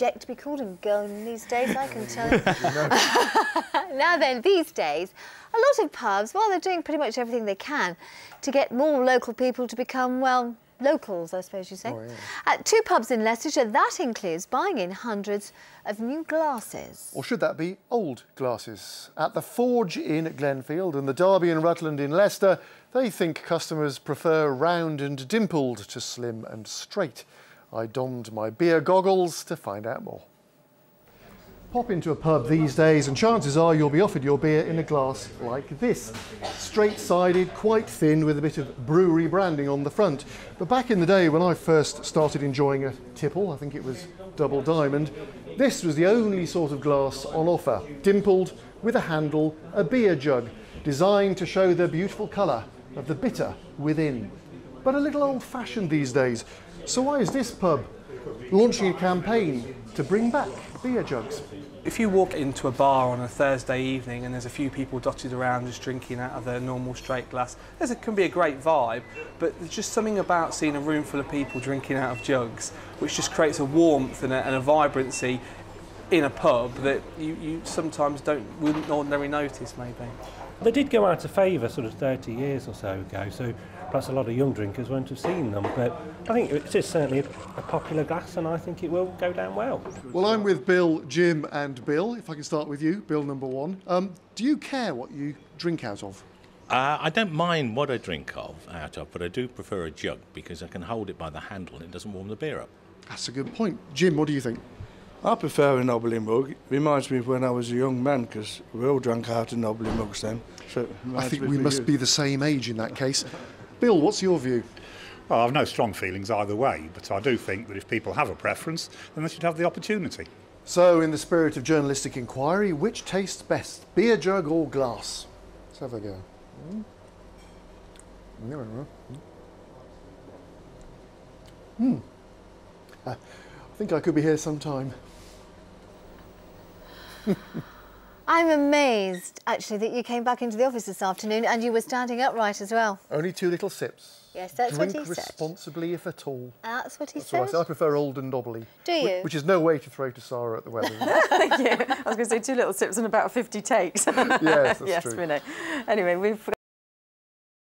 object to be called a girl these days, I can tell you. Now then, these days, a lot of pubs, well, they're doing pretty much everything they can to get more local people to become, well, locals, I suppose you say. Oh, yeah. At 2 pubs in Leicestershire, that includes buying in hundreds of new glasses. Or should that be old glasses? At the Forge Inn at Glenfield and the Derby and Rutland in Leicester, they think customers prefer round and dimpled to slim and straight. I donned my beer goggles to find out more. Pop into a pub these days and chances are you'll be offered your beer in a glass like this. Straight-sided, quite thin, with a bit of brewery branding on the front. But back in the day when I first started enjoying a tipple, I think it was double diamond, this was the only sort of glass on offer. Dimpled, with a handle, a beer jug, designed to show the beautiful colour of the bitter within. But a little old-fashioned these days. So why is this pub launching a campaign to bring back beer jugs? If you walk into a bar on a Thursday evening and there's a few people dotted around just drinking out of their normal straight glass, it can be a great vibe, but there's just something about seeing a room full of people drinking out of jugs which just creates a warmth and a vibrancy in a pub that you sometimes wouldn't ordinarily notice, maybe. They did go out of favour sort of 30 years or so ago, so perhaps a lot of young drinkers won't have seen them, but I think it is certainly a popular glass and I think it will go down well. Well, I'm with Bill, Jim and Bill. If I can start with you, Bill number 1. Do you care what you drink out of? I don't mind what I drink out of, but I do prefer a jug because I can hold it by the handle and it doesn't warm the beer up. That's a good point. Jim, what do you think? I prefer a knobbly mug. It reminds me of when I was a young man, because we all drank out of knobbly mugs then. So I think we must be the same age in that case. Bill, what's your view? Well, I've no strong feelings either way, but I do think that if people have a preference, then they should have the opportunity. So, in the spirit of journalistic inquiry, which tastes best, beer jug or glass? Let's have a go. I think I could be here some time. I'm amazed, actually, that you came back into the office this afternoon and you were standing upright as well. Only 2 little sips. Yes, that's what he said. Drink responsibly, if at all. That's what he That's said. what I say. I prefer old and knobbly. Do you? Which is no way to throw to Sarah at the weather. Thank you. I was going to say 2 little sips and about 50 takes. Yes, that's true. Yes, we know. Anyway, we've